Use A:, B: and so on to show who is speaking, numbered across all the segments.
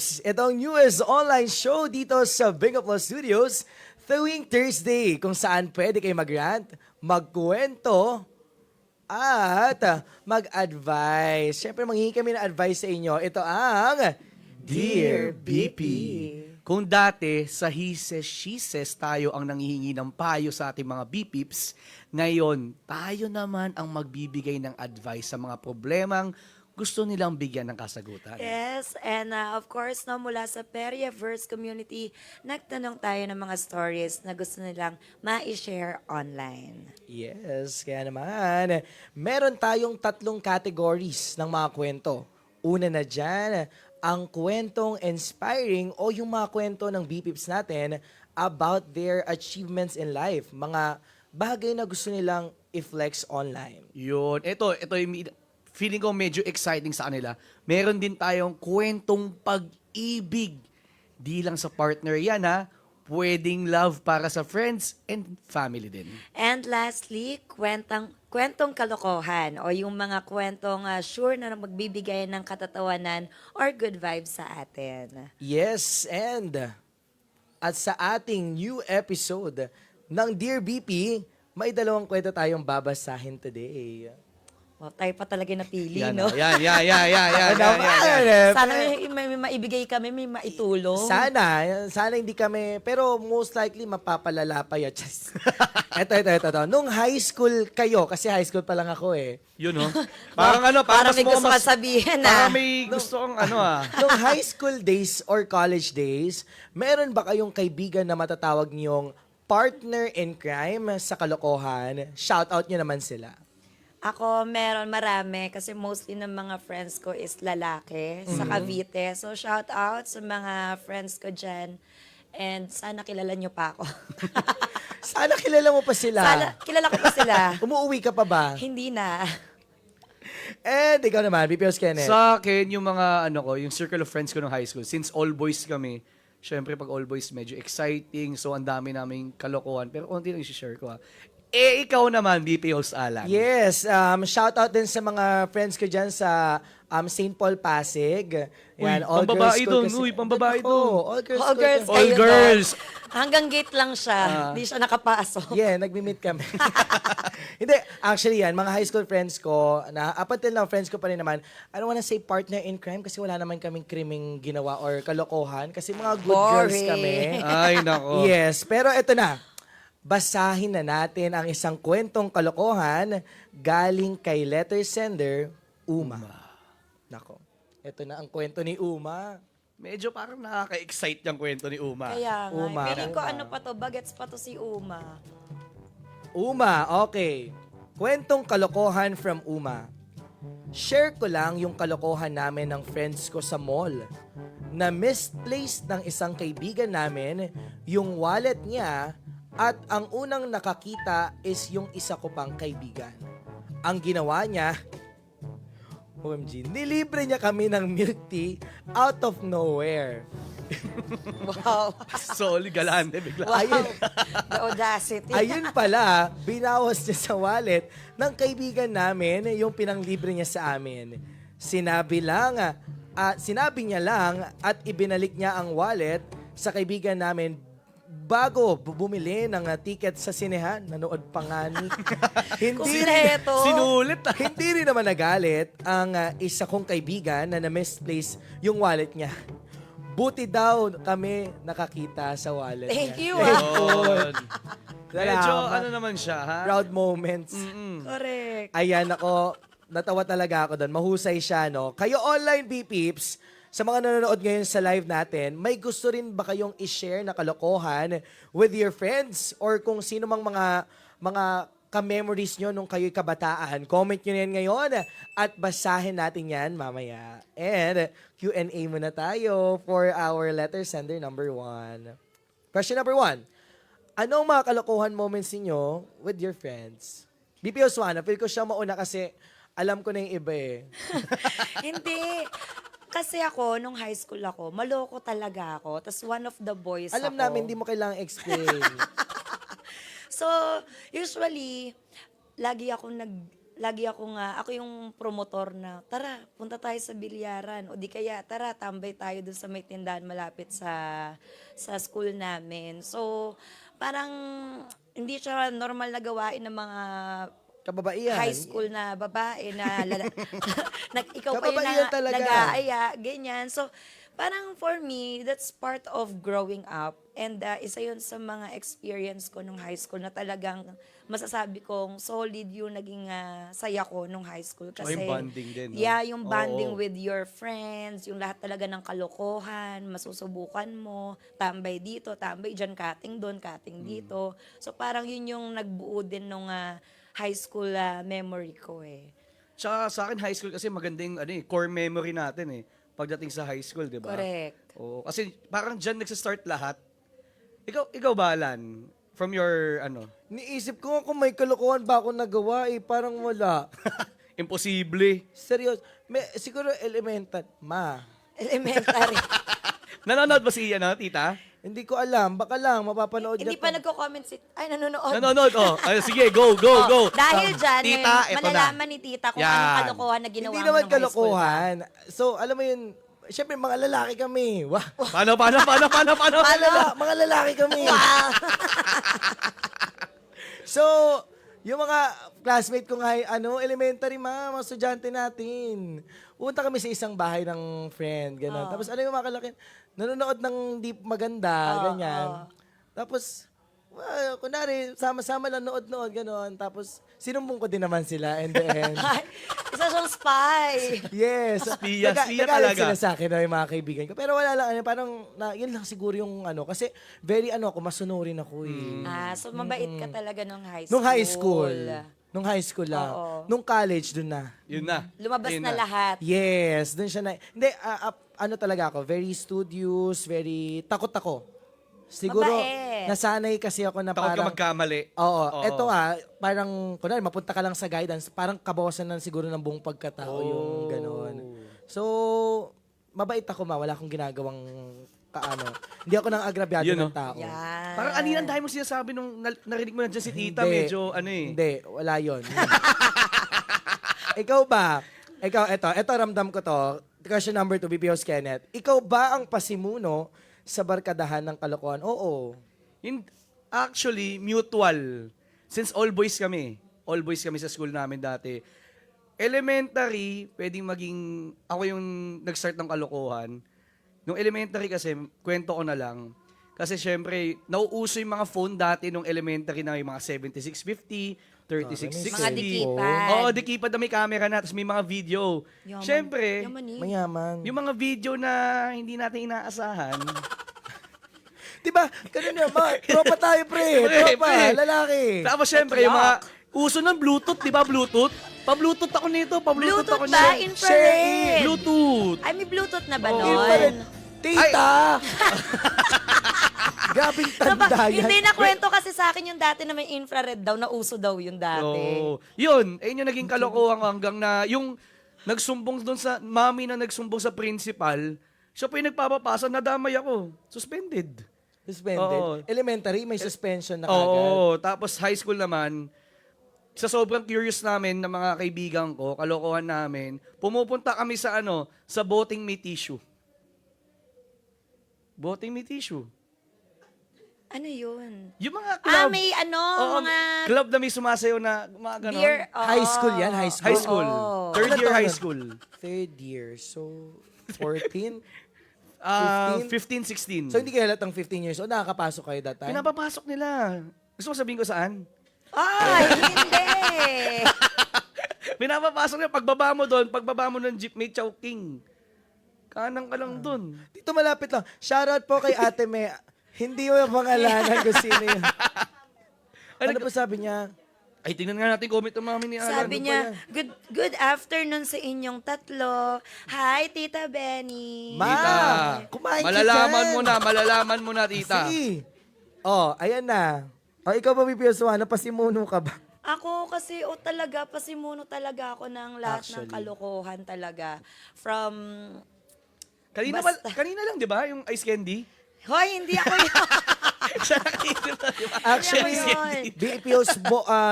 A: Peeps! Ito ang newest online show dito sa Bing Plus Studios tuwing Thursday kung saan pwede kayo mag-rant, magkwento, at mag-advise. Siyempre, manghihingi kami ng advice sa inyo. Ito ang
B: Dear BP. Kung dati sa he says, she says tayo ang nanghihingi ng payo sa ating mga BPips, ngayon tayo naman ang magbibigay ng advice sa mga problemang gusto nilang bigyan ng kasagutan.
C: Yes, and of course, no, mula sa Periaverse community, nagtanong tayo ng mga stories na gusto nilang ma-share online.
A: Yes, kaya naman, meron tayong 3 categories ng mga kwento. Una na dyan, ang kwentong inspiring o yung mga kwento ng BPips natin about their achievements in life. Mga bagay na gusto nilang i-flex online.
B: Yun. Ito yung feeling ko medyo exciting sa kanila. Meron din tayong kwentong pag-ibig. Di lang sa partner yan, ha? Pwedeng love para sa friends and family din.
C: And lastly, kwentong kalokohan o yung mga kwentong sure na magbibigay ng katatawanan or good vibes sa atin.
A: Yes, and at sa ating new episode ng Dear BP, may 2 kwento tayong babasahin today.
C: Wow, tayo pa talaga napili,
B: Yan,
C: no?
B: oh. Yan.
C: Sana may maibigay kami, may maitulong.
A: Sana hindi kami, pero most likely mapapalala pa yan. Ito. Nung high school kayo, kasi high school pa lang ako eh.
B: Yun, oh. Parang
C: Parang may gusto ka sabihin,
B: Parang may gusto kong
A: Nung high school days or college days, meron ba kayong kaibigan na matatawag niyong partner in crime sa kalokohan? Shout out niyo naman sila.
C: Ako, meron marami kasi mostly ng mga friends ko is lalaki sa Cavite. So, shout out sa mga friends ko dyan. And sana kilala nyo pa ako.
A: Sana kilala mo pa sila.
C: Sana, kilala ko pa sila.
A: Umuwi ka pa ba?
C: Hindi na.
A: And ikaw naman, BPO's Kenneth.
B: Sa akin, yung mga yung circle of friends ko nung high school, since all boys kami, syempre pag all boys medyo exciting, so ang dami naming kalokohan. Pero konti lang i-share ko, ha. Ikaw naman, BPO's Alan.
A: Yes, shout out din sa mga friends ko dyan sa St. Paul Pasig. Yan,
B: Uy, pambabae
A: school
B: dun.
A: kasi-
B: Uy, pambabae
A: Ako,
B: dun.
A: All girls.
C: All
A: school
C: girls
A: kasi.
B: All
C: kayo
B: girls.
C: doon. Hanggang gate lang siya. Hindi siya nakapasok.
A: Yeah, nagmi-meet kami. Hindi, actually yan, mga high school friends ko, na up until now, friends ko pa rin naman, I don't wanna say partner in crime kasi wala naman kaming krimeng ginawa or kalokohan kasi mga good girls
C: Boring.
A: kami.
B: Ay, nako.
A: Yes, pero eto na. Basahin na natin ang isang kwentong kalokohan galing kay letter sender, Uma. Nako, eto na ang kwento ni Uma.
B: Medyo parang nakaka-excite yung kwento ni Uma.
C: Kaya nga.
A: Uma.
C: Feeling ko ano pa to, bagets pa to si Uma.
A: Uma, okay. Kwentong kalokohan from Uma. Share ko lang yung kalokohan namin ng friends ko sa mall. Na misplaced ng isang kaibigan namin yung wallet niya at ang unang nakakita is yung isa ko pang kaibigan. Ang ginawa niya, OMG, nilibre niya kami ng milk tea out of nowhere.
C: Wow.
B: Sorry, galante bigla.
C: Wow. The audacity.
A: Ayun pala, binawas niya sa wallet ng kaibigan namin yung pinanglibre niya sa amin. Sinabi niya lang at ibinalik niya ang wallet sa kaibigan namin bago bumili ng ticket sa sinehan. Nanood pa nga ni.
C: Kumpleto.
B: Sinulit,
A: Hindi rin naman nagalit ang isa kong kaibigan na na-misplace yung wallet niya. Buti daw kami nakakita sa wallet
C: Thank
A: niya.
C: you,
B: Yun. Medyo
A: Salamat.
B: naman siya, ha?
A: Proud moments.
C: Correct.
A: Ayan ako, natawa talaga ako doon. Mahusay siya, no? Kayo online B-Peeps, sa mga nanonood ngayon sa live natin, may gusto rin ba kayong i-share na kalokohan with your friends or kung sino mang mga ka-memories nyo nung kayo'y kabataan? Comment nyo yan ngayon at basahin natin yan mamaya. And Q&A muna tayo for our letter sender number 1. Question number 1. Anong mga kalokohan moments niyo with your friends? BPO Swana, feel ko siya mauna kasi alam ko na yung iba eh.
C: Hindi. Kasi ako, nung high school ako, maloko talaga ako. Tapos one of the boys
A: Alam
C: ako.
A: namin, hindi mo kailangang explain.
C: So, usually, lagi ako lagi ako yung promotor na, tara, punta tayo sa bilyaran. O di kaya, tara, tambay tayo dun sa may tindahan malapit sa school namin. So, parang hindi siya normal na gawain ng mga
A: Kababaihan.
C: high school na babae na ikaw pa yung
A: Kababaihan talaga.
C: nag-aaya, ganyan. So, parang for me, that's part of growing up. And isa yun sa mga experience ko nung high school na talagang masasabi kong solid yung naging saya ko nung high school. Kasi,
B: yung bonding din, no?
C: Yeah, yung bonding
B: Oo.
C: with your friends, yung lahat talaga ng kalokohan, masusubukan mo, tambay dito, tambay dyan, cutting doon, cutting dito. So, parang yun yung nagbuo din nung high school memory ko eh.
B: Tsaka sa akin, high school kasi magandang core memory natin pagdating sa high school, di ba?
C: Correct.
B: Oo, kasi parang dyan nagsa-start lahat. Ikaw ba, Alan? From your,
A: Niisip ko kung may kalokohan ba ako nagawa parang wala.
B: imposible.
A: Seryoso. Siguro elemental.
C: Elementary.
B: Nanonood ba si, tita?
A: Hindi ko alam. Baka lang, mapapanood
C: Hindi
A: niya
C: pa
A: to.
C: nagko-comment ay, nanonood.
B: Nanonood, Ay, sige, go, go.
C: Dahil dyan,
B: Tita, eto na.
C: malalaman ni tita kung
B: Yan.
C: anong kalokohan na ginawa
A: Hindi
C: mo
A: naman
C: nung high school ka.
A: kalokohan. So, alam mo yun, syempre mga lalaki kami. Wow.
B: Paano?
A: Mga lalaki kami. So, yung mga classmate ko nga, elementary mga estudyante natin. Punta kami sa isang bahay ng friend, gano'n. Tapos ano yung mga kalaki, nanonood ng di maganda, ganyan. Tapos, kunwari, sama-sama lang nood-nood, gano'n. Tapos, sinumbong ko din naman sila in the end.
C: Ay, isa siyang spy.
A: Yes.
B: Spiya
A: Nagalit
B: talaga.
A: sila sa akin, yung mga kaibigan ko. Pero wala lang, parang, yun lang siguro yung kasi very ako, masunurin ako
C: So mabait ka talaga nung high school.
A: Nung high school. Nung high school lang.
C: Oo.
A: Nung college, dun na.
B: Yun na.
C: Lumabas
B: Yun
C: na lahat.
A: Yes, dun siya na. Hindi, ano talaga ako, very studious, very takot ako. Siguro,
C: Mabait.
A: nasanay kasi ako na
B: Takot ka
A: parang,
B: magkamali.
A: oo,
B: Oo.
A: eto parang, kunwari, mapunta ka lang sa guidance, parang kabawasan na siguro ng buong pagkatao yung gano'n. So, mabait ako wala akong ginagawang hindi ako nang agrabyado
B: Yun,
A: ng tao.
C: Yan.
B: Parang aninang dahil mo sinasabi nung narinig mo na dyan si tita,
A: Hindi.
B: medyo
A: Hindi, wala yun. Ikaw ba? Ito ramdam ko to. Question number 2, BPO's Kenneth. Ikaw ba ang pasimuno sa barkadahan ng kalokohan? Oo.
B: Actually, mutual. Since all boys kami sa school namin dati. Elementary, pwedeng maging, ako yung nag-start ng kalokohan. Nung elementary kasi, kwento ko na lang. Kasi syempre, nauuso yung mga phone dati nung elementary na may mga 7650, 3660.
C: Mga dikipad.
B: Oo, dikipad na may camera na, tapos may mga video.
C: Yaman.
B: Syempre,
C: Yaman eh.
A: Mayaman.
B: yung mga video na hindi natin inaasahan,
A: Diba? Ganun yun, tropa tayo, pre. Tropa,
B: pre.
A: lalaki.
B: tapos syempre, yung mga uso ng Bluetooth, di ba Bluetooth? Pa-Bluetooth ako nito, pa-Bluetooth ako
C: Bluetooth ba?
B: nito.
C: Infrared.
B: Bluetooth.
C: Ay, may Bluetooth na ba
B: Oo.
C: nun?
A: Infrared. Tita! Gabing tanda yan.
C: Hindi nakwento kasi sa akin yung dati na may infrared daw, na uso daw yung dati.
B: Oo. Yun, ayun yung naging kalokohan hanggang na, yung nagsumbong doon sa, mami na nagsumbong sa principal, siya pa yung nagpapapasa, nadamay ako. Suspended.
A: Suspended.
B: Oo.
A: Elementary, may suspension na kagad.
B: Oo, tapos high school naman, sa sobrang curious namin ng mga kaibigan ko, kalokohan namin, pumupunta kami sa sa boting may tissue. Boting may tissue.
C: Ano yun?
B: Yung mga club.
C: May
B: Oo,
C: mga
B: club na may sumasayo na mga ganon.
C: beer.
A: High school yan, high school.
B: High school.
C: Oo.
B: Third
A: Ilan
B: year
A: taon
B: high
A: yun?
B: school.
A: Third year. So, 14?
B: 15, 16.
A: So, hindi kayo halatang 15 years old. Nakakapasok kayo that time?
B: Pinapapasok nila. Gusto mo sabihin ko saan?
C: Ay, hindi.
B: Pinapapasok nila. Pagbaba mo doon, pagbaba mo ng jeep, may Chowking. Kanang ka lang doon.
A: Dito malapit lang. Shoutout po kay Ate Me. Hindi mo yung pangalanan kung sino yun. Ano po sabi niya?
B: Ay, tingnan nga natin comment ng mami ni Alan.
C: Sabi niya, good afternoon sa inyong tatlo. Hi, Tita Benny.
B: Tita,
A: kumain ka
B: malalaman
A: dyan.
B: mo na, tita.
A: Sige. Oh, ayan na. Oh, ikaw ba, Bibi Oswana? Pasimuno ka ba?
C: Ako kasi, pasimuno talaga ako ng lahat ng
A: Actually.
C: kalokohan talaga. From,
B: Kanina,
C: Basta.
B: kanina lang, di ba? Yung ice candy?
C: hoy, hindi ako yun.
B: Siya nakaisip na, di ba?
A: Actually,
C: Alam mo yun.
A: BPO's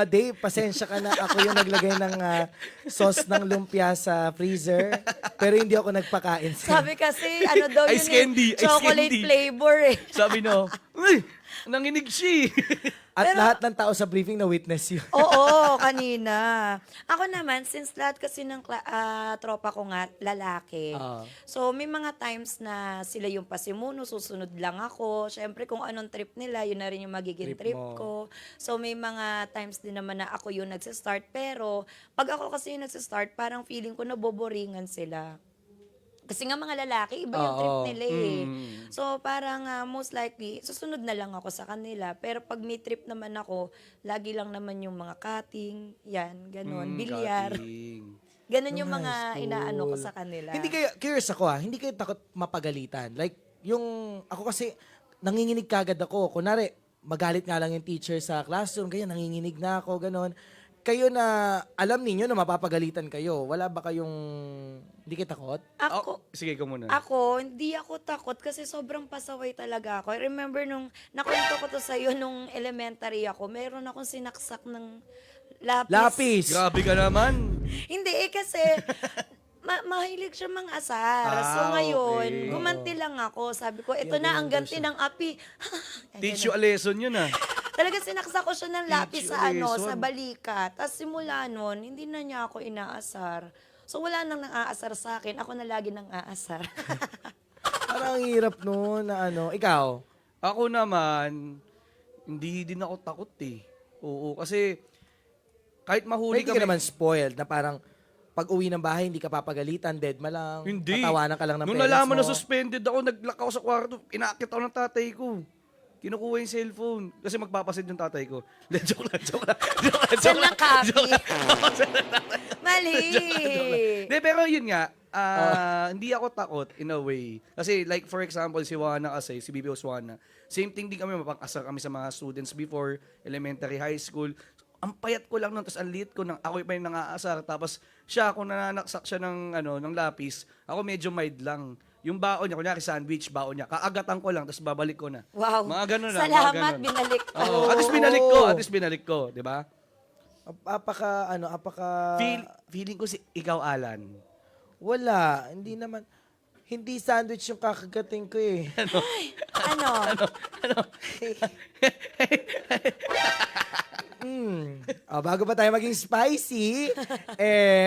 A: Dave, pasensya ka na. Ako yung naglagay ng sauce ng lumpia sa freezer. Pero hindi ako nagpakain.
C: Sabi kasi, ano daw yun
B: Ice candy, ice
C: chocolate
B: candy.
C: flavor eh.
B: Sabi no, uy, nanginig siya.
A: At lahat ng tao sa briefing na witness yun.
C: Oo, kanina. Ako naman, since lahat kasi ng tropa ko nga, lalaki.
A: Ah.
C: So, may mga times na sila yung pasimuno, susunod lang ako. Siyempre, kung anong trip nila, yun na rin yung magiging
A: Trip
C: trip
A: mo.
C: ko. So, may mga times din naman na ako yung nagsistart. Pero, pag ako kasi yung nagsistart, parang feeling ko naboboringan sila. Kasi nga mga lalaki, iba yung trip
A: Oo.
C: nila eh. So parang most likely, susunod na lang ako sa kanila. Pero pag may trip naman ako, lagi lang naman yung mga cutting, yan, ganun, bilyar. Ganun yung
A: Nung
C: mga
A: high school.
C: inaano ko sa kanila.
A: Hindi kayo, curious ako hindi kayo takot mapagalitan. Like, ako kasi, nanginginig kagad ako. Kunwari, magalit nga lang yung teacher sa classroom, ganyan, nanginginig na ako, ganon. Kayo na, alam ninyo na mapapagalitan kayo. Wala ba kayong, hindi kayo takot?
C: Ako,
B: Sige, ikaw muna.
C: hindi ako takot kasi sobrang pasaway talaga ako. I remember nung nakwento ko to sa'yo nung elementary ako, meron akong sinaksak ng
A: Lapis!
B: Grabe ka naman.
C: Hindi kasi mahilig siya mang-asar. So
B: Ah,
C: ngayon,
B: okay.
C: gumanti lang ako. Sabi ko, ito na ang ganti ng api.
B: Teach you a lesson yun ah.
C: Talaga sinaksak ko siya ng lapis
B: Teach you
C: sa
B: a lesson.
C: sa balikat. Tapos simula nun, hindi na niya ako inaasar. So wala nang nang-aasar sa akin. Ako na lagi nang aasar.
A: Parang ang hirap no, na ikaw.
B: Ako naman, hindi din ako takot eh. Oo, kasi kahit mahuli
A: Hindi ka naman spoiled na parang pag uwi ng bahay, hindi ka papagalitan, dead ma lang.
B: Hindi.
A: Tatawanan ka lang ng
B: Nung
A: parents
B: nalaman
A: mo.
B: na suspended ako, naglakaw sa kwarto, inakit ako ng tatay ko. Kinukuha yung cellphone. Kasi magpapasid yung tatay ko. Joke lang, joke lang. Joke lang,
C: Saan
B: joke
C: lang copy?
B: Joke lang.
C: Mali!
B: Hindi, pero yun nga, hindi ako takot in a way. Kasi like for example, si Juana kasi, si BBO's Juana, same thing din kami, mapang-asar kami sa mga students before, elementary, high school. Ang payat ko lang nun, tapos ang liit ko, ako pa yung nangaasar. Tapos siya, kung nananaksak siya ng lapis, ako medyo mild lang. Yung baon niya, kunyari sandwich, baon niya, kaagatan ko lang, tapos babalik ko na.
C: Wow.
B: Mga ganun na.
C: Salamat,
B: mga ganun.
C: binalik ko.
B: Oo, at least binalik ko, di ba?
A: Apaka,
B: Feeling ko si ikaw, Alan.
A: wala, hindi naman, hindi sandwich yung kakagating ko eh.
C: Ano?
A: Bago pa tayo maging spicy,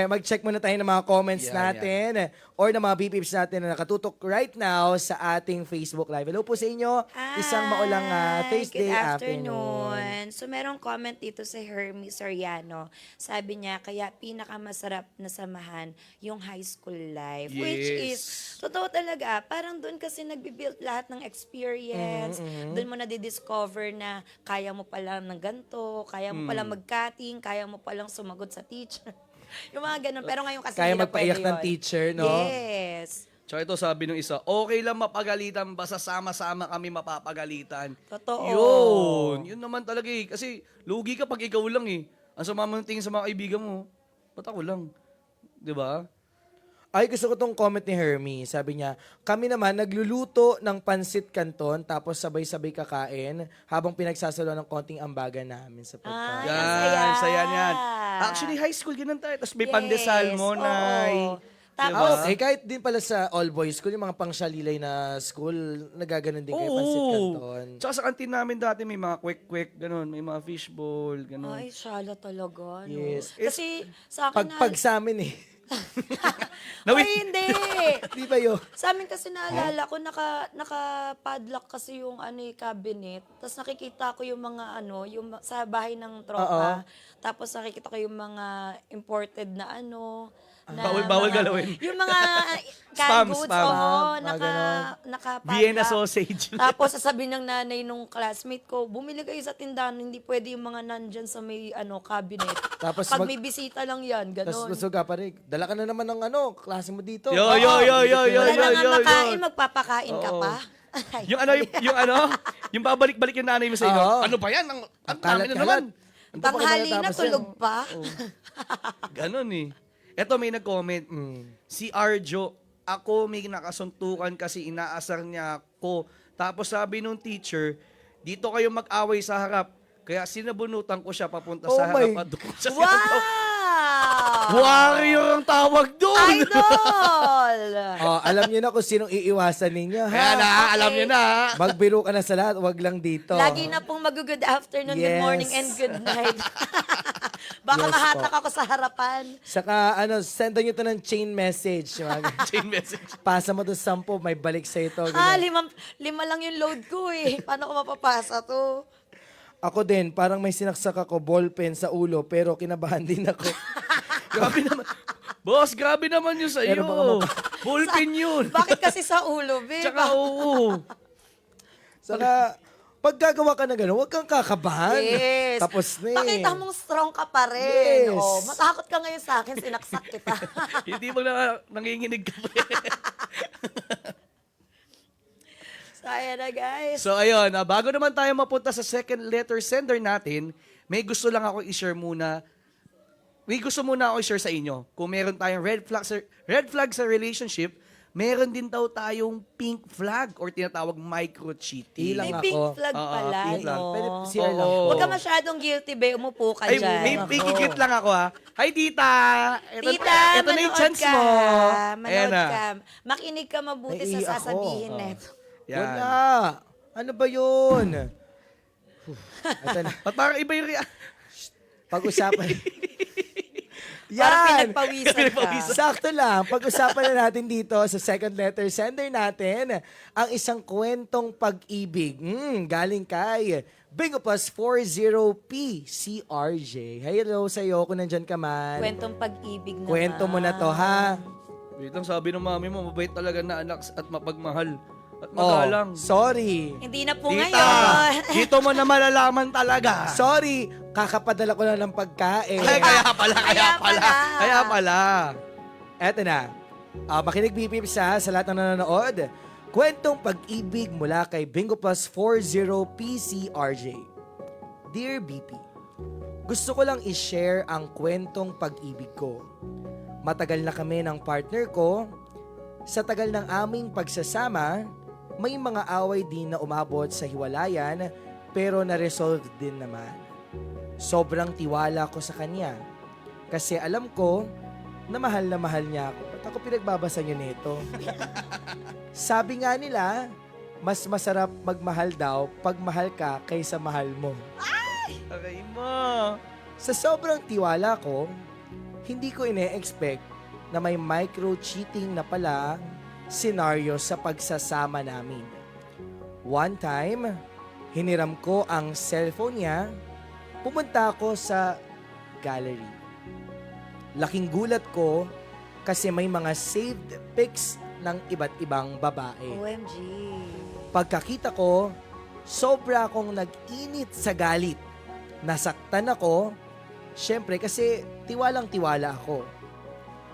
A: mag-check muna tayo ng mga comments natin or ng mga BPPs natin na nakatutok right now sa ating Facebook Live. Hello po sa inyo. Isang maulang Thursday
C: Good
A: afternoon.
C: So, merong comment dito sa Hermie Soriano. Sabi niya, kaya pinakamasarap na samahan yung high school life. Which is, totoo talaga, parang doon kasi nagbibuild lahat ng experience. Doon mo na-discover na kaya mo pala ng ganito, kaya mo pala mag-cutting, kaya mo palang sumagot sa teacher. Yung mga ganun. Pero ngayon kasi
A: Kaya
C: hindi na
A: magpaiyak
C: pwede
A: ng
C: yun.
A: teacher, no?
C: Yes.
B: Tsaka ito sabi nung isa, okay lang mapagalitan, basta sama-sama kami mapapagalitan.
C: Totoo.
B: Yun naman talaga eh. Kasi lugi ka pag ikaw lang eh. Ang sama mo ng tingin sa mga kaibigan mo, ba't ako lang? Di ba?
A: Ay, gusto ko tong comment ni Hermie. Sabi niya, kami naman nagluluto ng pansit canton tapos sabay-sabay kakain habang pinagsasalo ng konting ambagan namin sa pagkain.
C: Ay, ang saya.
B: Yan, yan. Actually, high school, ganun tayo. Tapos may pandesal mo,
C: oo.
B: Nay.
C: Tapos,
A: Okay, kahit din pala sa all boys school, yung mga pangsyalilay na school, nagaganon din kayo pansit canton.
B: Tsaka sa kantin namin dati may mga quick-quick, ganun. May mga fishball, ganun.
C: ay, shala talaga, no?
A: Yes.
C: Kasi sa akin,
A: Pag sa amin eh.
C: ay, hindi.
A: Di ba yun?
C: Sa amin kasi naalala ko, naka-padlock kasi yung cabinet. Tapos nakikita ko yung mga sa bahay ng tropa. Tapos nakikita ko yung mga imported na
B: Bawal galawin.
C: Yung mga
B: Spam,
C: canned goods,
B: spam.
C: naka-padlock.
B: Vienna sausage.
C: Tapos sasabihin ng nanay nung classmate ko, bumili kayo sa tindahan, hindi pwede yung mga nandyan sa may cabinet.
A: Tapos
C: Pag may bisita lang yan,
A: Tapos
C: gano'n.
A: masuga pa rin. Dala ka na naman ng klase mo dito.
B: Yo.
C: Wala na nga makain, magpapakain ka pa. Ay,
B: Yung babalik-balik yung nanay mo sa inyo.
A: Oo.
B: Ano ba yan? Ang dami na
A: Kalat-kalat.
B: naman.
A: Ano pa
C: tanghali
A: ba
C: na,
A: natapos
C: tulog
A: yan?
C: pa.
B: Ganon eh. Eto may nag-comment. Si Arjo, ako may nakasuntukan kasi inaasar niya ako. Tapos sabi nung teacher, dito kayo mag-away sa harap. Kaya sinabunutan ko siya papunta
A: Oh
B: sa harap
A: my-
B: at doon siya
C: Wow!
B: Warrior ang tawag doon!
C: Idol!
A: Oh, alam niyo na kung sinong iiwasan ninyo, ha?
B: Ayan na, alam niyo na.
A: Magbiro ka na sa lahat, wag lang dito.
C: Lagi na pong mag-good afternoon, good
A: Yes.
C: morning, and good night. Baka
A: Yes
C: mahatak
A: po.
C: ako sa harapan.
A: Saka, sendan nyo to ng chain message.
B: Chain message.
A: Pasa mo to 10, may balik sa ito.
C: Lima lang yung load ko eh. Paano ko mapapasa to?
A: Ako din, parang may sinaksak ako ballpen sa ulo, pero kinabahan din ako.
B: Grabe naman. Boss, grabe naman yun sa iyo.
A: Pero baka
B: Ballpen yun.
C: Bakit kasi sa ulo, babe?
B: Tsaka oo.
A: Saka, pag gagawa ka na gano'n, huwag kang kakabahan.
C: Yes.
A: Tapos na eh.
C: Pakita mong strong ka pa rin.
A: Yes.
C: Oh, matakot ka ngayon sa akin, sinaksak kita.
B: Hindi mo nanginginig ka pa.
C: So, ayan na guys.
B: So ayun, bago naman tayo mapunta sa second letter sender natin, may gusto lang ako i-share muna. May gusto muna ako i-share sa inyo. Kung meron tayong red flag sa relationship, meron din daw tayong pink flag or tinatawag micro-cheating.
A: Ilang
C: May pink
A: ako.
C: flag
B: Oo,
C: pala,
B: pink flag.
C: no?
A: Pwede CR lang.
B: Oo.
C: Huwag ka masyadong guilty, be. Umupo ka
B: Ay,
C: dyan.
B: may pikikit lang ako ha. Hi, tita!
C: Tita,
B: ito na yung
C: manood
B: chance
C: ka.
B: mo.
C: Manood
B: Ayan na.
C: ka. Makinig ka mabuti
A: Naiiyak
C: sa
A: ako.
C: sasabihin
B: Oh.
C: neto.
B: Yan.
A: Wala. Ano ba yun? Ito na.
B: Ba't parang iba yung
A: Pag-usapan.
C: Parang pinagpawisan ka.
A: Sakto lang. Pag-usapan na natin dito sa second letter sender natin ang isang kwentong pag-ibig. Galing kay Bingo Plus 40P CRJ. Hello sa'yo kung nandyan ka man.
C: Kwentong pag-ibig naman.
A: Kwento mo na to, ha?
B: Wait lang, sabi ng mami mo, mabait talaga na anak at mapagmahal. At
A: Oh,
B: magalang.
A: sorry.
C: Hindi na po
B: Tita,
C: ngayon.
B: dito mo na malalaman talaga.
A: Sorry. Kakapadala ko lang ng pagkain.
B: Ay, kaya pala. Kaya pala.
A: Eto na. Makinig BPips sa lahat ng nanonood. Kwentong pag-ibig mula kay Bingo Plus 40PCRJ. Dear BP, gusto ko lang i-share ang kwentong pag-ibig ko. Matagal na kami ng partner ko. Sa tagal ng aming pagsasama, may mga away din na umabot sa hiwalayan pero na-resolve din naman. Sobrang tiwala ko sa kanya kasi alam ko na mahal niya ako. Ba't ako pinagbabasa niyo nito? Sabi nga nila, mas masarap magmahal daw pag mahal ka kaysa mahal mo.
B: Aray mo.
A: Sa sobrang tiwala ko, hindi ko ine-expect na may micro-cheating na pala senaryo sa pagsasama namin. One time, hiniram ko ang cellphone niya, pumunta ako sa gallery. Laking gulat ko kasi may mga saved pics ng iba't ibang babae.
C: OMG.
A: Pagkakita ko, sobra akong nag-init sa galit. Nasaktan ako, syempre kasi tiwalang-tiwala ako.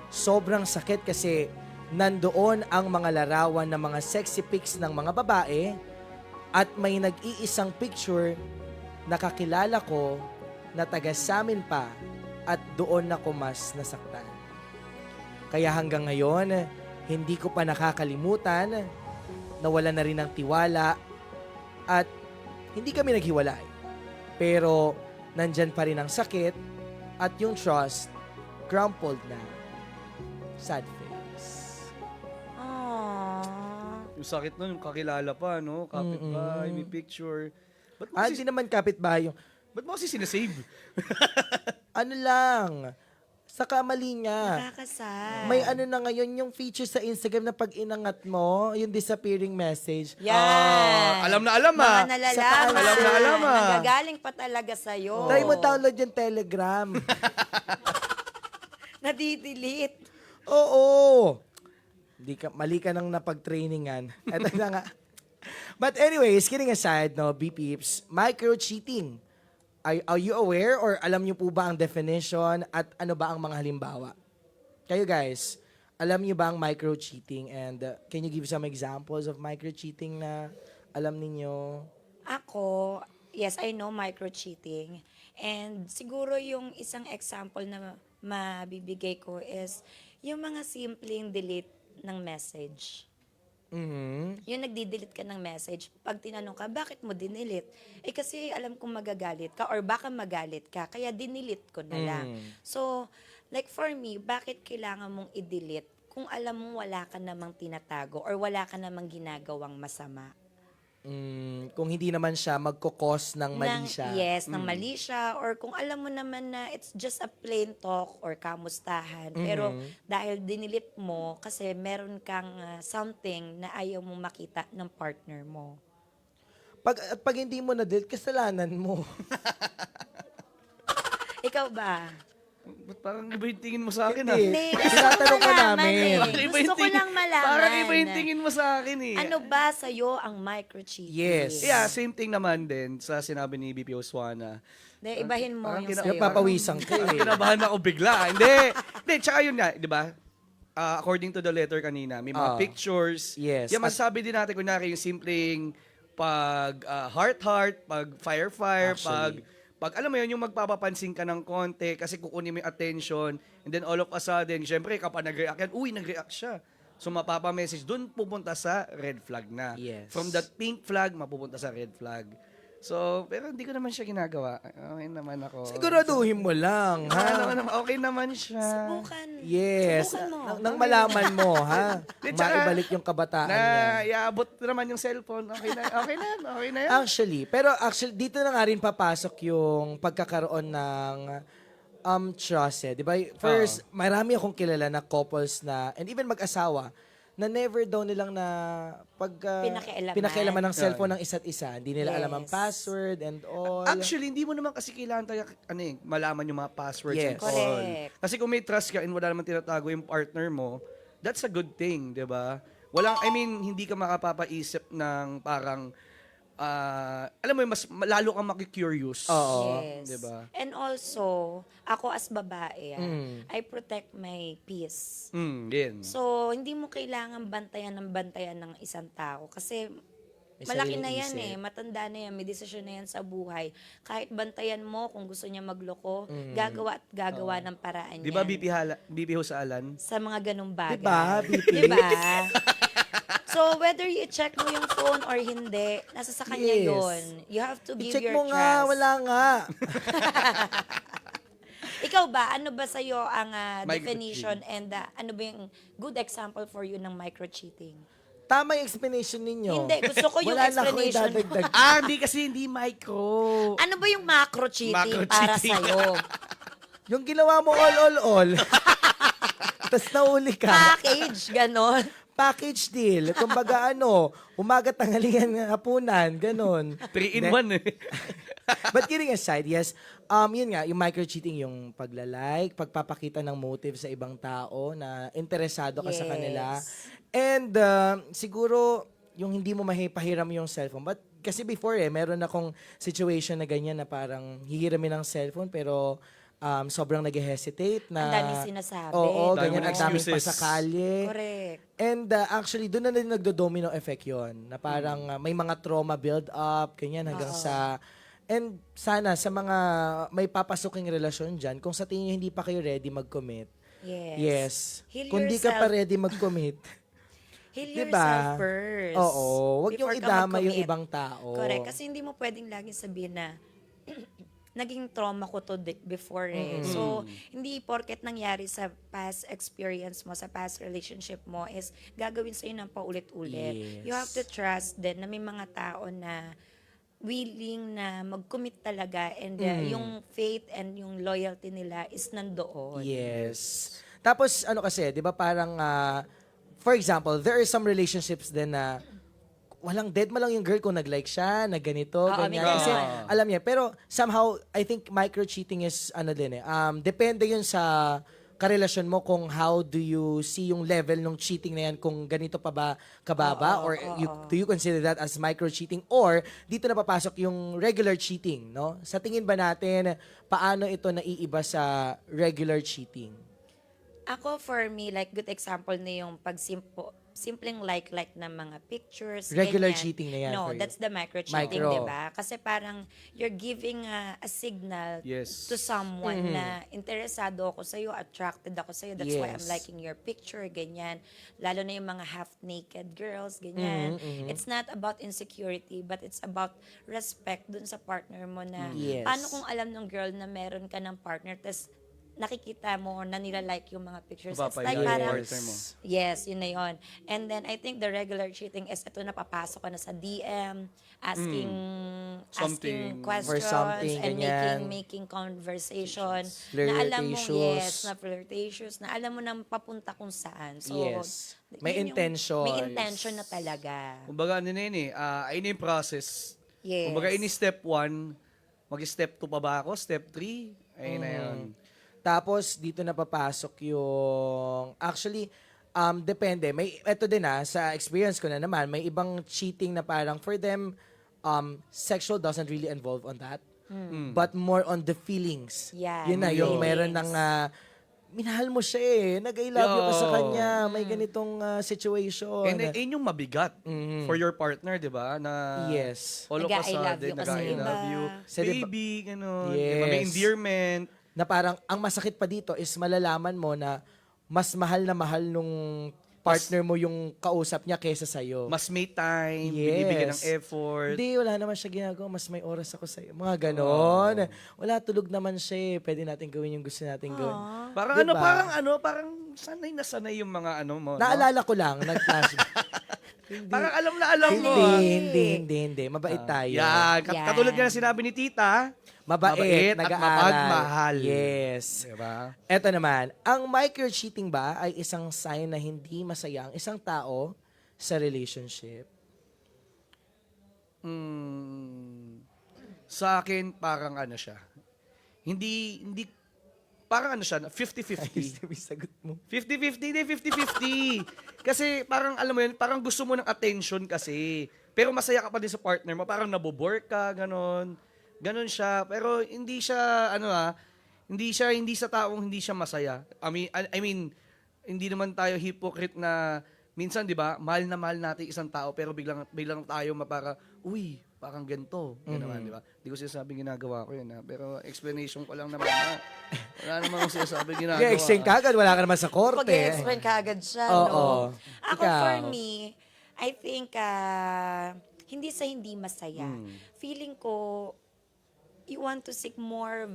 A: Sobrang sakit kasi nandoon ang mga larawan ng mga sexy pics ng mga babae at may nag-iisang picture na kakilala ko na taga sa amin pa at doon ako mas nasaktan. Kaya hanggang ngayon, hindi ko pa nakakalimutan na wala na rin ng tiwala at hindi kami naghiwalay. Pero nandyan pa rin ang sakit at yung trust crumpled na. Sad face.
C: Aww.
B: Yung sakit nun, yung kakilala pa, no? Kapitbahay, may picture. Ba't mo
A: Hindi
B: kasi,
A: naman kapitbahay yung,
B: ba't mo kasi sinasave?
A: ano lang, sa kamali niya.
C: Nakakasad.
A: May ano na ngayon yung feature sa Instagram na pag inangat mo, yung disappearing message.
C: Yan.
B: Alam na alam,
C: Mga
B: ah.
C: nalalaman.
B: Alam na alam, ah.
C: Nagagaling pa talaga sa'yo.
A: Try mo download yung Telegram.
C: Nadidelete.
A: Oo. Mali ka nang napag-trainingan. Eto na nga. But anyways, kidding aside, no, B-Peeps, micro-cheating. Are you aware or alam niyo po ba ang definition at ano ba ang mga halimbawa? Kayo guys, alam niyo ba ang micro-cheating and can you give some examples of micro-cheating na alam ninyo?
C: Ako, yes, I know micro-cheating. And siguro yung isang example na mabibigay ko is yung mga simpleng delete ng message.
A: Mhm.
C: Yung nagdi-delete ka ng message, pag tinanong ka, bakit mo dinilit? Eh kasi alam kong magagalit ka or baka magalit ka, kaya dinilit ko na lang. So, like for me, bakit kailangan mong i-delete kung alam mong wala ka namang tinatago or wala ka namang ginagawang masama?
A: Kung hindi naman siya magko-cause ng mali siya.
C: Yes, ng mali siya or kung alam mo naman na it's just a plain talk or kamustahan. Pero dahil dinilit mo kasi meron kang something na ayaw mong makita ng partner mo.
A: Pag hindi mo na-delete, kasalanan mo.
C: Ikaw ba?
B: Ba't parang iba yung tingin mo sa akin,
A: Hindi.
C: Gusto ko
A: Tinatanong ka
C: malaman
A: namin.
C: eh.
B: Parang iba yung
C: Gusto ko
B: tingin-
C: lang malaman.
B: Parang iba yung tingin mo sa akin eh.
C: Ano ba sa'yo ang microcheating?
A: Yes.
B: Yeah, same thing naman din sa sinabi ni BP Oswana.
C: Ibahin mo
B: Parang
C: yung
B: kina-
C: sa'yo.
A: Papawisan ka
B: Parang
A: eh.
B: kinabahan ako bigla. Hindi, tsaka yun nga, di ba? According to the letter kanina, may mga pictures.
A: Yes.
B: Yung masasabi din natin, kunyari yung simpleng pag heart-heart, pag fire-fire,
A: Actually.
B: pag alam mo yun, yung magpapapansin ka ng konti kasi kukunin mo yung attention and then all of a sudden, syempre kapag nag-react yan, uy, nag-react siya. So mapapa-message, dun pupunta sa red flag na.
A: Yes.
B: From that pink flag, mapupunta sa red flag. So, pero hindi ko naman siya ginagawa. Okay naman ako.
A: Siguraduhin mo lang, ha?
B: Okay naman siya.
C: Subukan.
A: Yes.
C: Subukan mo.
A: Nang malaman mo, ha?
B: Di, tsaka,
A: Maibalik yung kabataan
B: Na
A: niya.
B: iabot naman yung cellphone. Okay na yan.
A: Actually, dito na nga rin papasok yung pagkakaroon ng trust eh. Di ba? First, marami akong kilala na couples na, and even mag-asawa, na never daw nilang na pinakialaman ng cellphone ng isa't isa. Hindi nila alam ang
C: Yes.
A: password and all.
B: Actually, hindi mo naman kasi kailangan tayo, malaman yung mga passwords
A: Yes.
B: and all.
C: Correct.
B: Kasi kung may trust ka and wala naman tinatago yung partner mo, that's a good thing, di ba? Hindi ka makapapaisip ng parang, alam mo yun, lalo kang makikurious.
A: Oo.
C: Yes.
B: Diba?
C: And also, ako as babae, I protect my peace.
B: Yun.
C: So, hindi mo kailangan bantayan ng isang tao kasi
A: May
C: malaki
A: sariling
C: na yan
A: isip.
C: matanda na yan, may desisyon na yan sa buhay. Kahit bantayan mo kung gusto niya magloko, gagawa at gagawa ng paraan
B: Di ba
C: yan.
B: BP ho sa Alan?
C: Sa mga ganong bagay.
A: Diba, BP?
C: Diba? So, whether you check mo yung phone or hindi, nasa sa kanya
A: Yes.
C: yun. You have to give
A: I-check
C: your
A: mo
C: trust.
A: nga, wala nga.
C: Ikaw ba, ano ba sa'yo ang
B: Micro-cheating.
C: definition and ano ba yung good example for you ng micro-cheating?
A: Tama yung explanation ninyo.
C: Hindi, gusto ko yung
A: Wala na akong
C: explanation mo.
A: idadagdag.
B: Hindi micro.
C: Ano ba yung macro-cheating para
B: Macro-cheating.
C: sa'yo?
A: Yung ginawa mo all. Tapos nauli ka.
C: Package, ganon.
A: Package deal. Kumbaga umaga, tanghalian, hapunan, ganon.
B: 3-in-1 eh.
A: But kidding aside, yes, yun nga, yung micro-cheating, yung paglalike, pagpapakita ng motive sa ibang tao na interesado ka sa kanila.
C: Yes.
A: And siguro, yung hindi mo mahipahiram yung cellphone. But kasi before meron akong situation na ganyan na parang hihiramin ng cellphone pero sobrang nag-hesitate na...
C: Ang daming sinasabi.
A: Oo,
B: Dami
A: ganyan,
B: mong
A: ang daming
B: excuses.
A: pasakali.
C: Correct.
A: And actually, doon na rin nagdo-domino effect yon na parang may mga trauma build up, ganyan, hanggang sa... And sana, sa mga may papasuking relasyon dyan, kung sa tingin nyo hindi pa kayo ready mag-commit, yes.
C: Heal
A: Kung di ka pa
C: yourself.
A: ready mag-commit,
C: Heal
A: diba?
C: yourself first.
A: Oo, wag yung
C: before ka
A: idama yung
C: mag-commit.
A: ibang tao.
C: Correct. Kasi hindi mo pwedeng laging sabihin na naging trauma ko to before eh. So, hindi porket nangyari sa past experience mo, sa past relationship mo is gagawin sa'yo ng paulit-ulit.
A: Yes.
C: You have to trust din na may mga tao na willing na mag-commit talaga and yung faith and yung loyalty nila is nandoon.
A: Yes. Tapos, kasi, di ba parang, for example, there are some relationships din na walang dead ma lang yung girl kung nag-like siya, na ganito,
C: may
A: ganyan.
C: ganun.
A: Kasi, alam niya. Pero, somehow, I think micro-cheating is, depende yun sa karelasyon mo kung how do you see yung level ng cheating na yan, kung ganito pa ba kababa, or do you consider that as micro-cheating, or dito na papasok yung regular cheating, no? Sa tingin ba natin, paano ito naiiba sa regular cheating?
C: Ako, for me, like, good example na yung simpleng like na mga pictures.
A: Regular
C: ganyan.
A: cheating na yan
C: No,
A: for you.
C: that's the micro-cheating,
A: Micro.
C: di ba? Kasi parang you're giving a signal
B: Yes.
C: to someone na interesado ako sa'yo, attracted ako sa'yo. That's why I'm
A: Yes.
C: liking your picture, ganyan. Lalo na yung mga half-naked girls, ganyan. It's not about insecurity, but it's about respect dun sa partner mo na
A: Yes.
C: paano kung alam ng girl na meron ka ng partner, tas nakikita mo na nila-like yung mga pictures. It's
B: Mapapahila
C: like
B: yung
C: parang,
B: partner mo.
C: yes, yun na yun. And then, I think the regular cheating is ito na papasok ka na sa DM, asking
B: Something.
C: questions,
A: For something,
C: and
A: ganyan.
C: making conversation. Na alam mo,
A: Flirtatious.
C: yes, na flirtatious, na alam mo na papunta kung saan. So,
A: Yes. May
C: yun yung-
A: intention.
C: May intention na talaga.
B: Kumbaga, ano na yun ayun na yung process.
C: Yes.
B: Kumbaga, ini step 1, mag-step 2 pa ba ako? Step 3? Ayun na yun.
A: Tapos, dito na papasok yung... Actually, depende. Ito din sa experience ko na naman, may ibang cheating na parang for them, sexual doesn't really involve on that. But more on the feelings.
C: Yeah,
A: Yun na,
C: the
A: yung meron
C: feelings.
A: ng... minahal mo siya nag-I love you ka sa
B: Yo.
A: kanya. May ganitong situation.
B: And ayun yung mabigat for your partner, di ba? Na
A: Yes.
B: all of a
C: Nag-I love
B: sudden,
C: you ka sa
B: nag-I
C: iba.
B: love you.
A: Kasi di ba-
B: Baby, gano'n.
A: Yes.
B: Di ba? May endearment.
A: Na parang ang masakit pa dito is malalaman mo na mas mahal na mahal nung partner mo yung kausap niya kaysa sa'yo.
B: Mas may time,
A: Yes.
B: binibigyan ng effort.
A: Hindi, wala naman siya ginagawa. Mas may oras ako sa'yo. Mga ganon. Wala, tulog naman siya. Pwede natin gawin yung gusto natin gawin.
B: Parang
A: Diba?
B: parang sanay na sanay yung mga ano mo. no?
A: Naalala ko lang, nag-flashback.
B: Parang alam na alam mo.
A: Hindi. Mabait tayo.
B: Yan.
C: Yan.
B: Katulad nga na sinabi ni Tita,
A: Mabait,
B: at
A: nag-aaral.
B: mapagmahal.
A: Yes.
B: Diba?
A: Eto naman, ang micro-cheating ba ay isang sign na hindi masaya ang isang tao sa relationship?
B: Sa akin, parang ano siya. Hindi, parang ano siya, 50-50.
A: May sagot mo.
B: 50-50, hindi 50-50. Kasi parang alam mo yun, parang gusto mo ng attention kasi. Pero masaya ka pa din sa partner mo, parang nabobore ka, ganon. Ganon siya. Pero hindi siya, hindi sa taong hindi siya masaya. I mean, hindi naman tayo hypocrite na minsan, di ba, mahal na mahal natin isang tao, pero biglang tayo uy, parang ganito. Yan naman, di ba? Hindi ko sinasabing ginagawa ko yun, ha? Pero explanation ko lang naman, ha? Wala naman akong sinasabing ginagawa.
A: Explain kagad, wala ka naman sa korte.
C: Pag-explain ka agad siya,
A: Oo.
C: no? Ako,
A: Ikaw?
C: for me, I think, hindi sa hindi masaya. Feeling ko, you want to seek more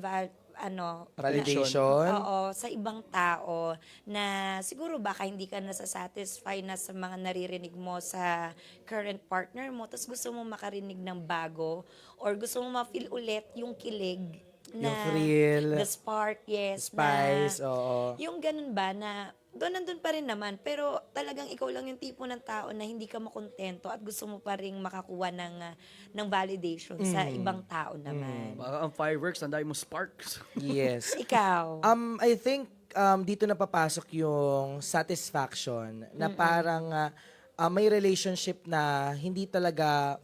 A: Validation.
C: Oo, sa ibang tao na siguro baka hindi ka nasasatisfy na sa mga naririnig mo sa current partner mo, tapos gusto mo makarinig ng bago or gusto mo ma-feel ulit yung kilig na
A: Yung thrill.
C: the spark, yes,
A: Spice,
C: na,
A: oo.
C: yung ganun ba na nandun pa rin naman, pero talagang ikaw lang yung tipo ng tao na hindi ka makontento at gusto mo pa rin makakuha ng validation sa ibang tao naman.
B: Parang ang fireworks, ang dami mo sparks.
A: Yes.
C: Ikaw?
A: I think dito na papasok yung satisfaction na parang may relationship na hindi talaga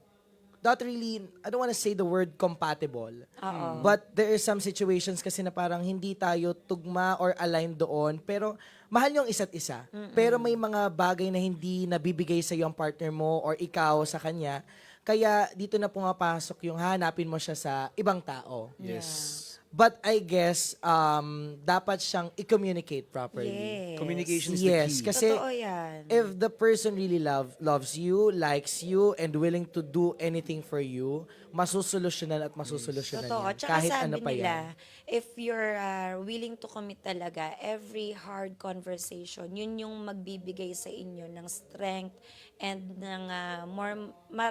A: not really, I don't want to say the word compatible.
C: Oo.
A: But there are some situations kasi na parang hindi tayo tugma or aligned doon. Pero mahal yung isa't isa. Pero may mga bagay na hindi nabibigay sa ang partner mo or ikaw sa kanya. Kaya dito na pumapasok yung hanapin mo siya sa ibang tao.
B: Yes.
A: But I guess, dapat siyang i-communicate properly.
C: Yes.
B: Communication is the
A: Yes,
B: key.
A: kasi
C: Totoo yan.
A: if the person really loves you, likes you, and willing to do anything for you, masusolusyonan at masusolusyonan
C: Totoo.
A: yan.
C: Tsaka
A: Kahit
C: sabi
A: ano pa
C: nila,
A: yan.
C: if you're willing to commit talaga, every hard conversation, yun yung magbibigay sa inyo ng strength and ng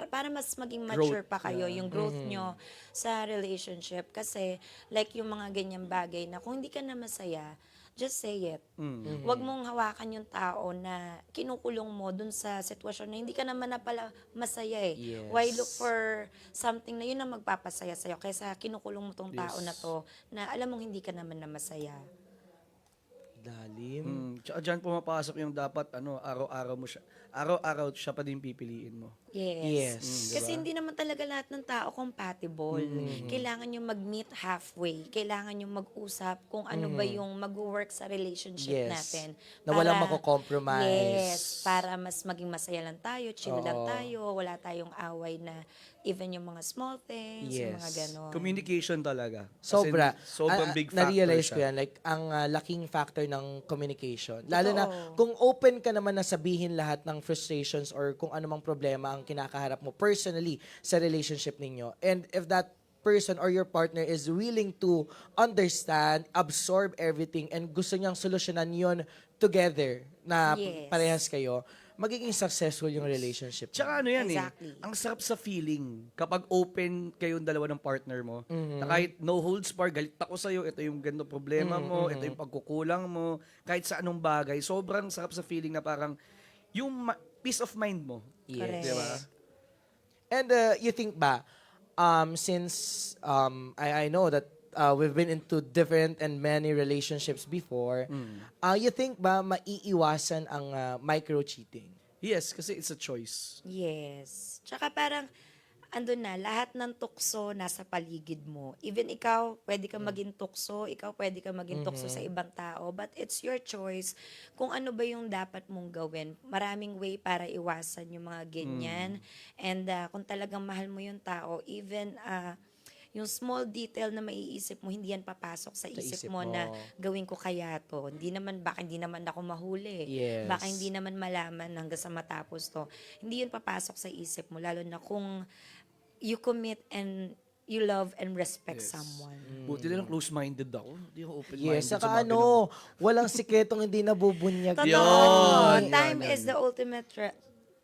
C: para mas maging mature pa kayo, yung growth nyo sa relationship. Kasi, like yung mga ganyang bagay na kung hindi ka na masaya, just say it. Huwag mong hawakan yung tao na kinukulong mo dun sa sitwasyon na hindi ka naman na pala masaya eh.
A: Yes.
C: Why look for something na yun ang magpapasaya sa'yo kaysa kinukulong mo tong tao na to na alam mong hindi ka naman na masaya.
A: Lalim.
B: Tsaka dyan pumapasok yung dapat araw-araw siya pa din pipiliin mo.
A: Yes.
C: Kasi hindi naman talaga lahat ng tao compatible. Kailangan yung mag-meet halfway. Kailangan yung mag-usap kung ano ba yung mag-work sa relationship
A: Yes.
C: natin.
A: Na walang mako-compromise.
C: Yes. Para mas maging masaya lang tayo, chill lang tayo, wala tayong away na even yung mga small things, yung mga
A: Yes.
C: ganon.
B: Communication talaga. Kasi
A: Sobra.
B: sobrang big factor
A: Na-realize
B: siya.
A: ko yan. Like, ang laking factor ng communication. Lalo na,
C: Totoo.
A: kung open ka naman na sabihin lahat ng frustrations or kung anumang problema ang kinakaharap mo personally sa relationship ninyo. And if that person or your partner is willing to understand, absorb everything, and gusto niyang solusyonan yon together na
C: Yes.
A: parehas kayo, magiging successful yung relationship.
B: Tsaka ano yan
C: Exactly.
B: Ang sarap sa feeling kapag open kayong dalawa ng partner mo.
A: Mm-hmm.
B: Na kahit no holds bar, galit ako sa'yo, ito yung ganito problema mo, ito yung pagkukulang mo, kahit sa anong bagay, sobrang sarap sa feeling na parang yung peace of mind mo.
C: Correct.
B: Di ba?
A: And you think ba, since I know that we've been into different and many relationships before, you think ba maiiwasan ang micro-cheating?
B: Yes, kasi it's a choice.
C: Yes. Tsaka parang, andun na, lahat ng tukso nasa paligid mo. Even ikaw, pwede ka maging tukso, ikaw pwede ka maging tukso sa ibang tao, but it's your choice kung ano ba yung dapat mong gawin. Maraming way para iwasan yung mga ganyan. And kung talagang mahal mo yung tao, even yung small detail na maiisip mo, hindi yan papasok sa isip mo na gawin ko kaya to. Baka hindi naman ako mahuli.
A: Yes.
C: Baka hindi naman malaman hanggang sa matapos to. Hindi yun papasok sa isip mo, lalo na kung you commit and you love and respect someone.
B: Buti na lang close-minded ako. Hindi ako open-minded.
A: Yes,
B: sa
A: saka
B: mga
A: ano, walang sikretong hindi nabubunyag.
C: Totoo.
B: Yun.
C: Time is the ultimate truth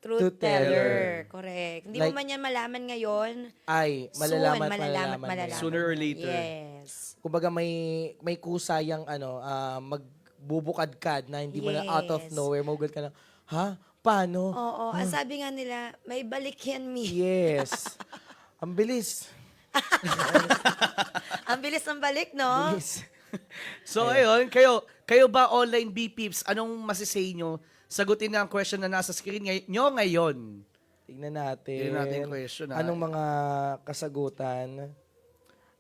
A: Truth teller.
C: teller. Correct. Hindi
A: Like-
C: mo man yan malaman ngayon.
A: Ay, malalaman,
C: malalaman.
A: malalaman.
B: Sooner or later.
C: Yes.
A: Kumbaga may kusayang magbubukadkad na hindi mo na out of
C: Yes.
A: nowhere, magugad ka na, ha? Paano?
C: Oo. Ang sabi nga nila, may balik yan, me.
A: Yes. Ang bilis.
C: Ang bilis ng balik, no?
A: Bilis.
B: So ayun, kayo ba online B-Peeps, anong masisay nyo? Sagutin na ang question na nasa screen nyo ngayon.
A: Tignan natin.
B: Tignan natin yung question, ha?
A: Anong mga kasagutan?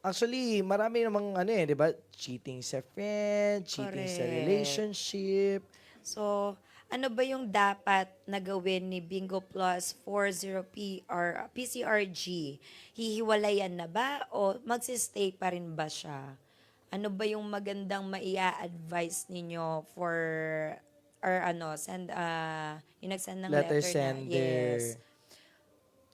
A: Actually, marami namang di ba? Cheating sa friend, cheating sa
C: Correct.
A: relationship.
C: So, ano ba yung dapat na gawin ni Bingo Plus 40 PCRG? Hihiwalayan na ba o magsistay pa rin ba siya? Ano ba yung magandang maia-advise ninyo for yung nag-send ng
A: Letter
C: letter na.
A: sender.
C: Yes.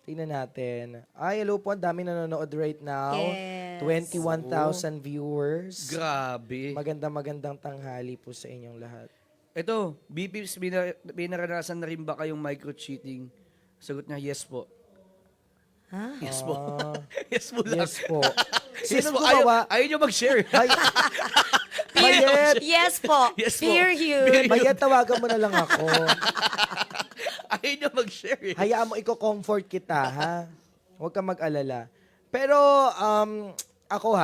A: Tingnan natin. Ay, hello po. Ang dami nanonood right now.
C: Yes.
A: 21,000 viewers.
B: Grabe.
A: Magandang tanghali po sa inyong lahat.
B: Ito, B-Peeps, binaranasan na rin ba kayong micro-cheating? Sagot niya, yes po.
C: Ha?
B: Yes po.
A: Ah,
B: yes po lang.
A: yes po.
B: Yes
A: Sino
B: po.
A: gumawa?
B: Ayaw nyo mag-share.
A: Ay, Mayet!
C: Yes po.
B: Yes po.
C: Fear you.
A: Mayet, tawagan mo na lang ako.
B: Ayaw nyo mag-share.
A: Hayaan mo, i-comfort kita, ha? Huwag kang mag-alala. Pero, ako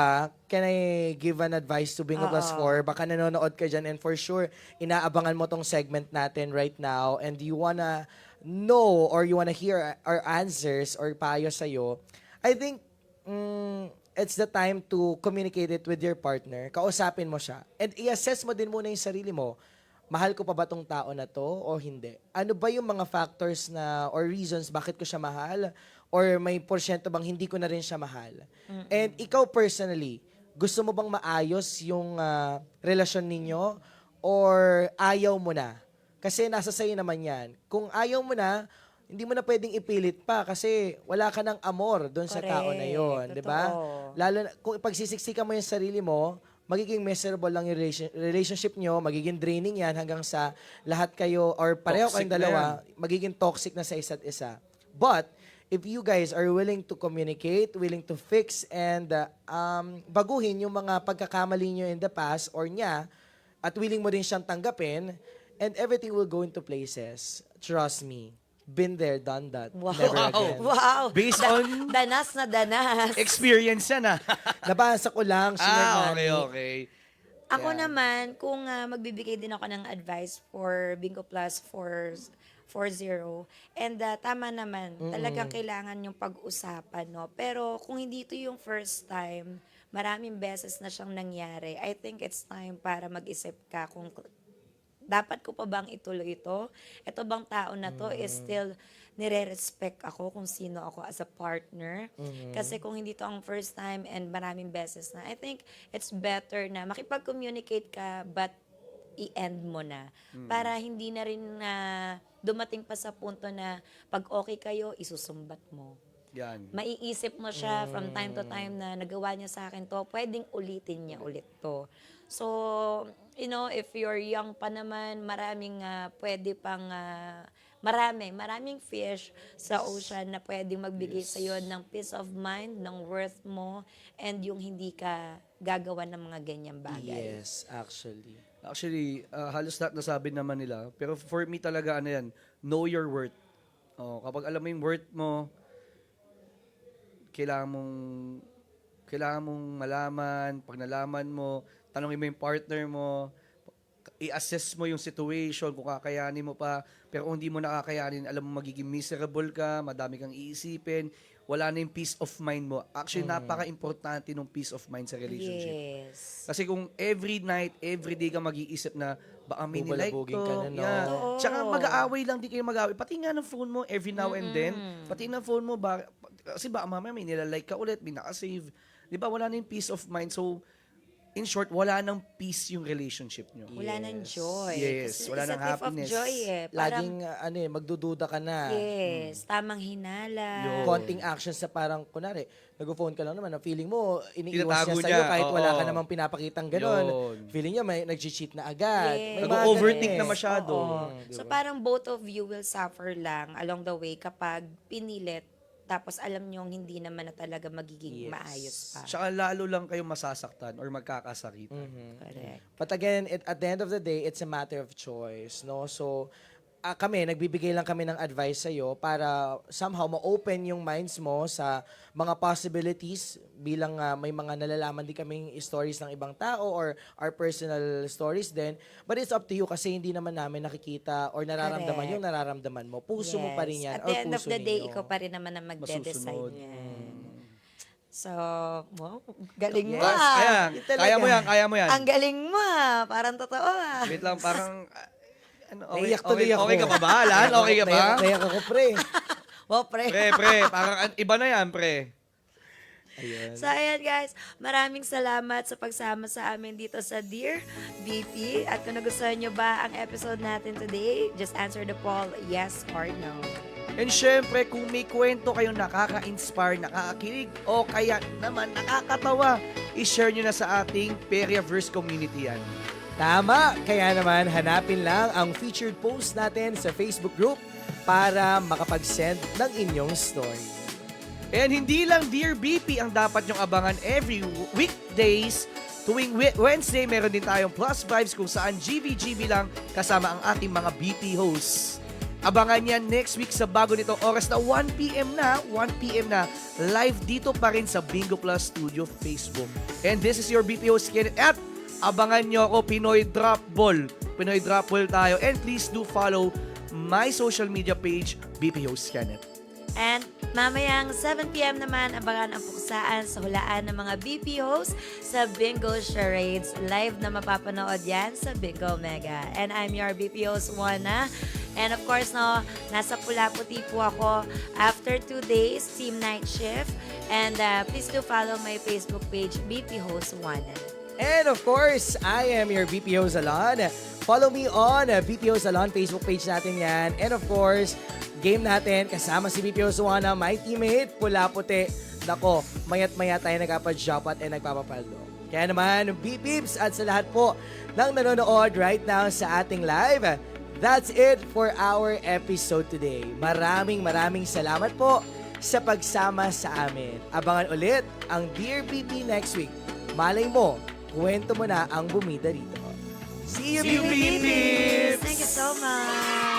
A: can I give an advice to Bingo Plus 4? Baka nanonood ka dyan and for sure, inaabangan mo tong segment natin right now and you wanna know or you wanna hear our answers or payo sa'yo, I think, it's the time to communicate it with your partner. Kausapin mo siya. And i-assess mo din muna yung sarili mo. Mahal ko pa ba tong tao na to o hindi? Ano ba yung mga factors na or reasons bakit ko siya mahal? Or may porsyento bang hindi ko na rin siya mahal? And ikaw personally, gusto mo bang maayos yung relasyon ninyo? Or ayaw mo na? Kasi nasa sayo naman yan. Kung ayaw mo na, hindi mo na pwedeng ipilit pa kasi wala ka ng amor doon sa tao na yon,
C: Correct.
A: 'di ba?
C: Totoo.
A: Lalo na, kung pagsisiksikan mo yung sarili mo, magiging miserable lang yung relationship nyo, magiging draining yan hanggang sa lahat kayo or pareho
B: Toxic
A: kayong dalawa, magiging toxic na sa isa't isa. But, if you guys are willing to communicate, willing to fix and baguhin yung mga pagkakamali nyo in the past or niya, at willing mo din siyang tanggapin, and everything will go into places. Trust me. Been there, done that.
C: Wow.
A: Never again.
C: Wow.
B: Based on-
C: Danas na danas.
B: Experience yan, ah.
A: Nabasa ko lang,
B: okay,
A: Nani.
B: okay.
C: Ako
B: Kaya-
C: naman, kung magbibigay din ako ng advice for Bingo Plus 440, and tama naman, talagang kailangan yung pag-usapan, no? Pero kung hindi ito yung first time, maraming beses na siyang nangyari, I think it's time para mag-isip ka kung dapat ko pa bang ituloy ito? Ito bang tao na to is still nire-respect ako kung sino ako as a partner? Kasi kung hindi to ang first time and maraming beses na, I think it's better na makipag-communicate ka but i-end mo na. Para hindi na rin na dumating pa sa punto na pag okay kayo, isusumbat mo.
B: Yan.
C: Maiisip mo siya from time to time na nagawa niya sa akin to, pwedeng ulitin niya ulit to. So, if you're young pa naman, maraming pwede pang maraming fish sa ocean na pwedeng magbigay sa iyo ng peace of mind, ng worth mo, and yung hindi ka gagawa ng mga ganyang bagay.
A: Yes, actually.
B: Actually, halos lahat nasabi naman nila. Pero for me talaga, ano yan, know your worth. Oh, kapag alam mo yung worth mo, kailangan mong malaman, pag nalaman mo, tanongin mo yung partner mo, i-assess mo yung situation, kung kakayanin mo pa. Pero kung hindi mo nakakayanin, alam mo magiging miserable ka, madami kang iisipin, wala na yung peace of mind mo. Actually, napaka-importante ng peace of mind sa relationship.
C: Yes.
B: Kasi kung every night, every day ka mag-iisip na baka may nilike
A: Bubalabugin
B: to.
A: ka na, no?
B: Yeah.
C: Oo.
B: Tsaka mag-aaway lang, di kayo mag-aaway. Pati nga ng phone mo, every now and then, pati ng phone mo, kasi baka mamaya may nilalike ka ulit, may nakasave. Di ba, wala na yung peace of mind. So, in short, wala nang peace yung relationship nyo.
C: Wala nang joy.
B: Yes,
C: Kasi
B: wala
C: it's a
B: nang
C: thief
B: happiness.
C: of joy eh.
A: Laging, magdududa ka na.
C: Yes, tamang hinala.
B: Yun.
A: Konting actions na parang, kunwari, nag-phone ka lang naman, na feeling mo, iniiwas
B: Tinatago
A: niya sa'yo
B: niya,
A: kahit wala
B: oo.
A: ka namang pinapakitang gano'n.
B: Yun.
A: Feeling niya, may nag-cheat na agad.
C: Yes.
A: May mga
B: Nag-overthink
A: ganun
B: na
A: eh.
B: masyado.
C: Oo.
A: Diba?
C: So parang both of you will suffer lang along the way kapag pinilit tapos alam nyo hindi naman na talaga magiging
A: Yes.
C: maayos pa.
B: Tsaka lalo lang kayo masasaktan or magkakasakitan.
C: Correct.
A: But again, at the end of the day, it's a matter of choice, no? So, kami, nagbibigay lang kami ng advice sa'yo para somehow ma-open yung minds mo sa mga possibilities bilang may mga nalalaman din kaming stories ng ibang tao or our personal stories din. But it's up to you kasi hindi naman namin nakikita or nararamdaman
C: Correct.
A: yung nararamdaman mo. Puso mo pa rin yan
C: At
A: or
C: the end of
A: puso
C: the day,
A: ninyo.
C: ikaw pa rin naman ang magde-design
B: Masusunod.
C: yan. So, wow, galing mo
A: Yes.
C: ah.
B: Ayan,
A: Yun talaga.
B: kaya mo yan, kaya mo yan.
C: Ang galing mo ah. Parang totoo ah.
B: Wait lang, parang...
A: Naiyak tuloy ako.
B: Okay ka pa ba, Alan? Okay ka ba?
A: Naiyak ako, pre.
C: Wow, pre.
B: Pre, parang iba na yan, pre.
A: Ayun.
C: So, ayan guys, maraming salamat sa pagsama sa amin dito sa Dear BP. At kung nagustuhan nyo ba ang episode natin today, just answer the poll, yes or no.
B: And syempre, kung may kwento kayong nakaka-inspire, nakakakilig, o kaya naman nakakatawa, i-share nyo na sa ating Periaverse community yan.
A: Tama! Kaya naman, hanapin lang ang featured post natin sa Facebook group para makapag-send ng inyong story.
B: And hindi lang Dear BP ang dapat nyong abangan every weekdays. Tuwing Wednesday, meron din tayong Plus Vibes kung saan GVGB lang kasama ang ating mga BP hosts. Abangan yan next week sa bago nitong oras na 1 p.m. na, live dito pa rin sa Bingo Plus Studio Facebook. And this is your BP host, Kenneth, at abangan nyo ako, Pinoy Drop Ball. Pinoy Drop Ball tayo. And please do follow my social media page, BP host Kenneth.
C: And mamayang 7 p.m. naman, abangan ang puksaan sa hulaan ng mga BP hosts sa Bingo Charades. Live na mapapanood yan sa Bingo Mega. And I'm your BP host, Juana. And of course, no, nasa Pula-Puti po ako after 2 days, team night shift. And please do follow my Facebook page, BP host, Juana.
A: And of course, I am your BPO Salon. Follow me on BPO Salon Facebook page natin yan. And of course, game natin kasama si BPO Suwana, my teammate, Pula-Puti. Nako, mayat-maya tayo nagpapadjopat and nagpapapaldo. Kaya naman, beep-beeps at sa lahat po ng nanonood right now sa ating live, that's it for our episode today. Maraming salamat po sa pagsama sa amin. Abangan ulit ang Dear BP next week. Malay mo, kwento mo na ang bumida rito. See you,
B: See you,
A: BP!
B: BPs!
C: Thank you so much.